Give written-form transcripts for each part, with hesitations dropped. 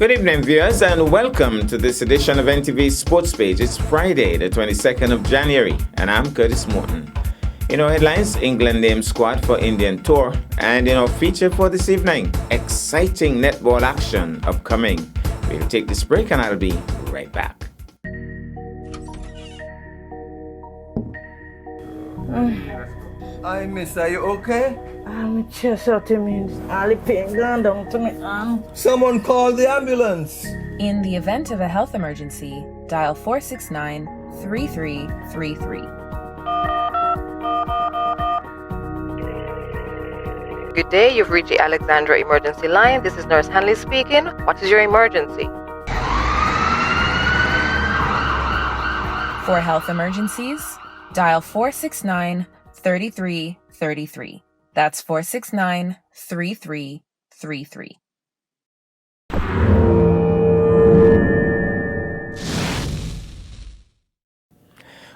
Good evening, viewers, and welcome to this edition of NTV Sports Page. It's Friday, the 22nd of January, and I'm Curtis Morton. In our headlines, England named squad for Indian tour, and in our feature for this evening, exciting netball action upcoming. We'll take this break, and I'll be right back. Hi, miss, are you okay? My chest hurting me. All the pain gone down to me arm. Someone call the ambulance. In the event of a health emergency, dial 469-3333. Good day, you've reached the Alexandra Emergency Line. This is Nurse Hanley speaking. What is your emergency? For health emergencies, dial 469-3333. That's 469-3333.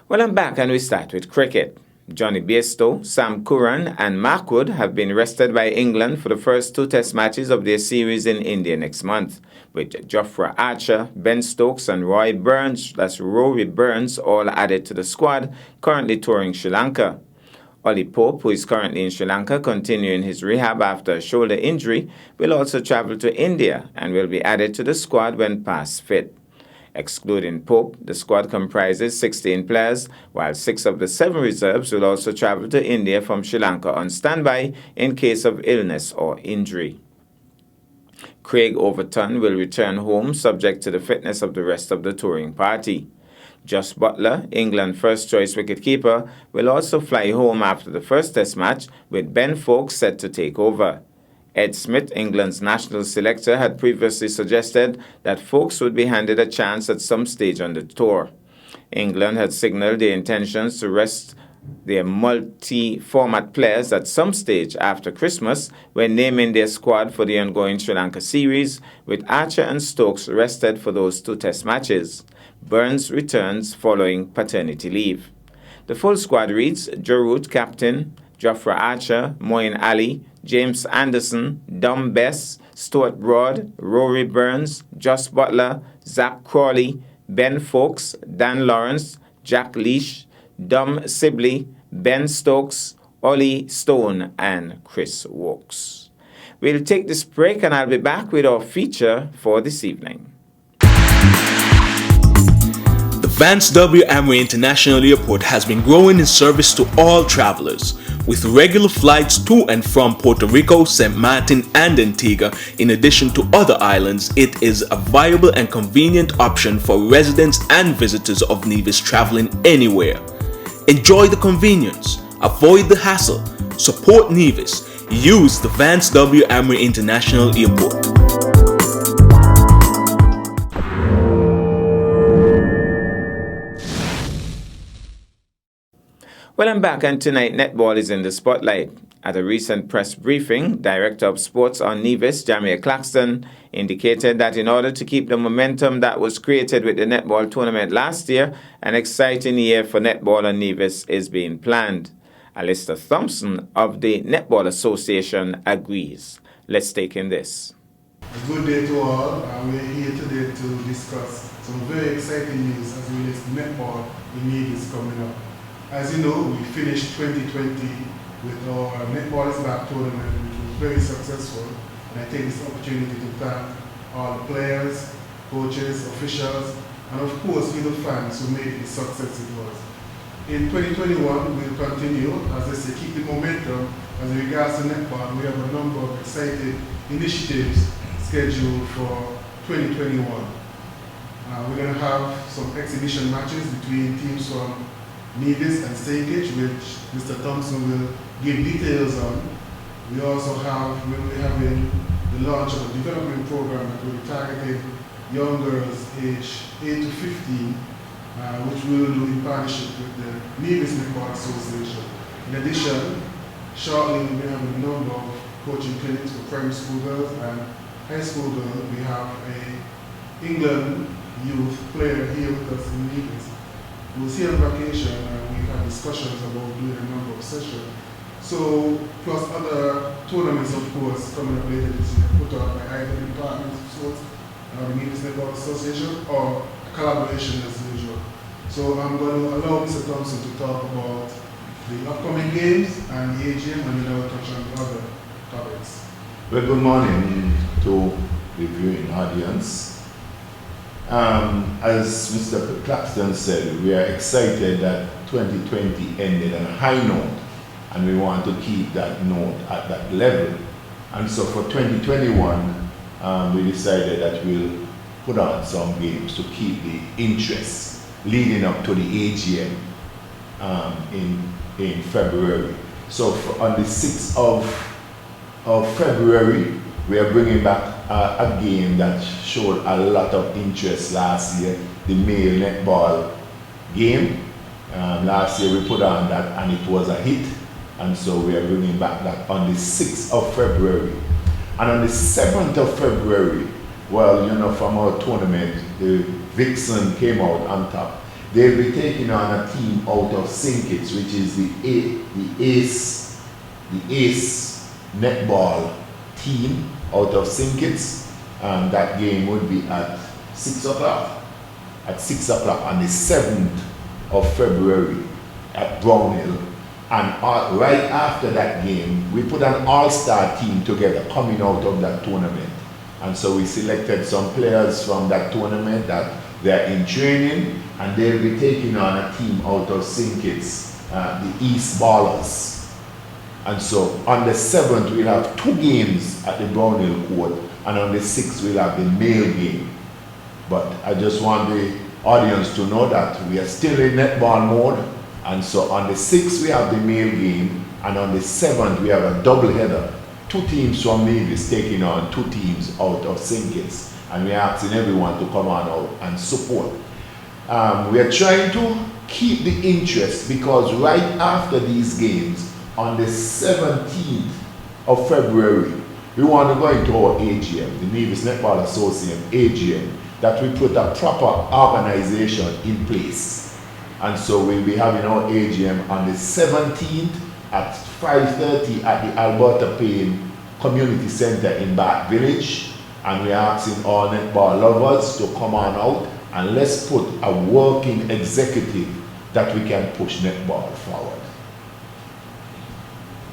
Well, I'm back, and we start with cricket. Johnny Bairstow, Sam Curran, and Mark Wood have been rested by England for the first two test matches of their series in India next month, with Jofra Archer, Ben Stokes, and Rory Burns all added to the squad, currently touring Sri Lanka. Ollie Pope, who is currently in Sri Lanka continuing his rehab after a shoulder injury, will also travel to India and will be added to the squad when past fit. Excluding Pope, the squad comprises 16 players, while 6 of the 7 reserves will also travel to India from Sri Lanka on standby in case of illness or injury. Craig Overton will return home subject to the fitness of the rest of the touring party. Jos Buttler, England first-choice wicketkeeper, will also fly home after the first test match, with Ben Foakes set to take over. Ed Smith, England's national selector, had previously suggested that Foakes would be handed a chance at some stage on the tour. England had signalled their intentions to rest their multi-format players at some stage after Christmas when naming their squad for the ongoing Sri Lanka series, with Archer and Stokes rested for those 2 test matches. Burns returns following paternity leave. The full squad reads: Joe Root, captain; Jofra Archer, Moeen Ali, James Anderson, Dom Bess, Stuart Broad, Rory Burns, Jos Buttler, Zach Crawley, Ben Foakes, Dan Lawrence, Jack Leach, Dom Sibley, Ben Stokes, Ollie Stone, and Chris Wokes. We'll take this break, and I'll be back with our feature for this evening. The Vance W. Amory International Airport has been growing in service to all travelers, with regular flights to and from Puerto Rico, St. Martin, and Antigua. In addition to other islands, it is a viable and convenient option for residents and visitors of Nevis traveling anywhere. Enjoy the convenience, avoid the hassle, support Nevis, use the Vance W. Amory International Airport. Well, I'm back, and tonight netball is in the spotlight. At a recent press briefing, Director of Sports on Nevis, Jamia Claxton, indicated that in order to keep the momentum that was created with the netball tournament last year, an exciting year for netball on Nevis is being planned. Alistair Thompson of the Netball Association agrees. Let's take in this. A good day to all, and we're here today to discuss some very exciting news as it relates to netball in Nevis coming up. As you know, we finished 2020 with our Netball is Back tournament, which was very successful. And I take this opportunity to thank all the players, coaches, officials, and of course, you the fans who made it the success it was. In 2021, we'll continue, as I say, keep the momentum as regards to netball. We have a number of exciting initiatives scheduled for 2021. We're going to have some exhibition matches between teams from Nevis and St. Kitts, which Mr. Thompson will give details on. We also will be having the launch of a development program that will be targeting young girls aged 8 to 15, which we will do in partnership with the Nevis Netball Association. In addition, shortly we'll be having a number of coaching clinics for primary school girls and high school girls. We have a England youth player here with us in Nevis. We'll see on vacation, and we have discussions about doing a number of sessions. So, plus other tournaments, of course, coming up later this year, put on by either Department of Sports the Nevis Netball Association, or collaboration as usual. So I'm going to allow Mr. Thompson to talk about the upcoming games and the AGM, and then I will touch on the other topics. Well, good morning to the viewing audience. As Mr. Claxton said, we are excited that 2020 ended on a high note, and we want to keep that note at that level. And so for 2021, we decided that we'll put on some games to keep the interest leading up to the AGM in February. So on the 6th of February, we are bringing back a game that showed a lot of interest last year, the male netball game. Last year we put on that and it was a hit, and so we are bringing back that on the 6th of February. And on the 7th of February, well, you know, from our tournament, the Vixen came out on top. They'll be taking on a team out of St. Kitts, which is the Ace netball team out of St. Kitts. That game would be at 6 o'clock. At 6 o'clock on the 7th of February at Brownhill. And right after that game, we put an all-star team together coming out of that tournament. And so we selected some players from that tournament that they're in training, and they'll be taking on a team out of St. Kitts, the East Ballers. And so on the 7th, we'll have 2 games at the Brownhill court, and on the 6th, we'll have the male game. But I just want the audience to know that we are still in netball mode, and so on the 6th, we have the male game, and on the 7th, we have a double header. 2 teams from Nevis taking on 2 teams out of St. Kitts, and we're asking everyone to come on out and support. We are trying to keep the interest, because right after these games, on the 17th of February, we want to go into our AGM, the Nevis Netball Association AGM, that we put a proper organization in place. And so we'll be having our AGM on the 17th at 5:30 at the Alberta Payne Community Center in Bath Village. And we're asking all netball lovers to come on out, and let's put a working executive that we can push netball forward.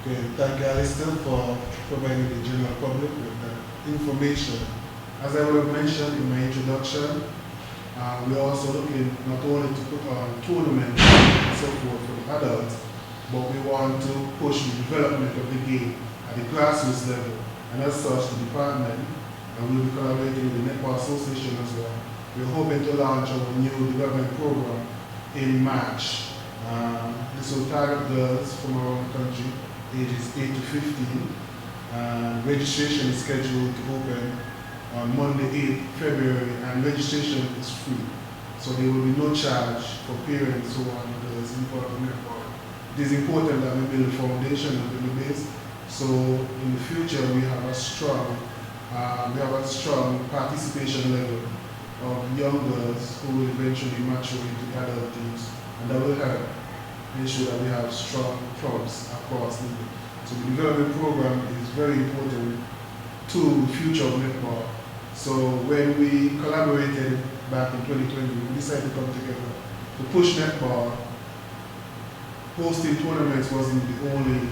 Okay, thank you, Alistair, for providing the general public with that information. As I would have mentioned in my introduction, we're also looking not only to put on tournaments and so forth for the adults, but we want to push the development of the game at the grassroots level. And as such, the department, and we'll be collaborating with the Netball Association as well, we're hoping to launch our new development program in March. This will target girls from around the country, ages 8 to 15. Registration is scheduled to open on Monday, 8th February, and registration is free. So there will be no charge for parents who want girls involved in netball. It is important that we build a foundation and build a base. So in the future, we have a strong participation level of young girls who will eventually mature into the adult teams, and that will help ensure that we have strong clubs across the league. So the development program is very important to the future of netball. So when we collaborated back in 2020, we decided to come together to push netball. Hosting tournaments wasn't the only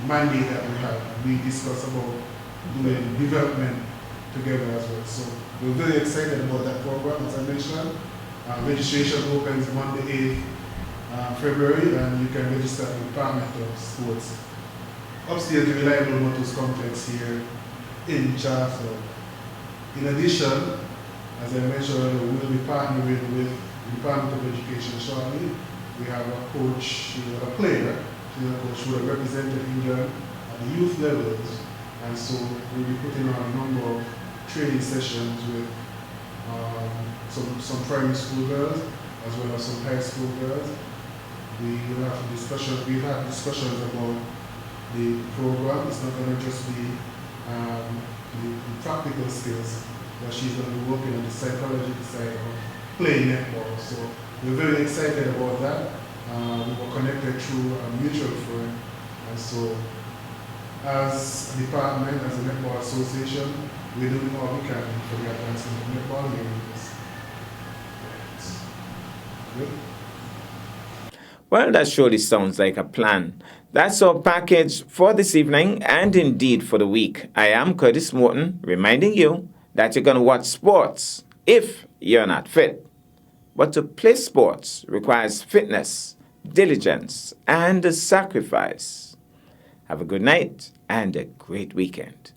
mandate that we had. We discussed about doing development together as well. So we're very excited about that program. As I mentioned, registration opens Monday, 8th February, and you can register at the Department of Sports. Upstairs, the Reliable Motors Complex here in Charleston. In addition, as I mentioned earlier, we will be partnering with the Department of Education shortly. We have a coach, a player, a coach who has represented England at the youth levels, and so we'll be putting on a number of training sessions with some primary school girls as well as some high school girls. We've had discussions about the program. It's not going to just be the practical skills, but she's going to be working on the psychology side of playing netball. So we're very excited about that. We were connected through a mutual friend, and so As a department, as a netball association, we're doing all we can for the advancement of netball games. Good. Well, that surely sounds like a plan. That's our package for this evening and indeed for the week. I am Curtis Morton, reminding you that you're going to watch sports if you're not fit. But to play sports requires fitness, diligence, and sacrifice. Have a good night and a great weekend.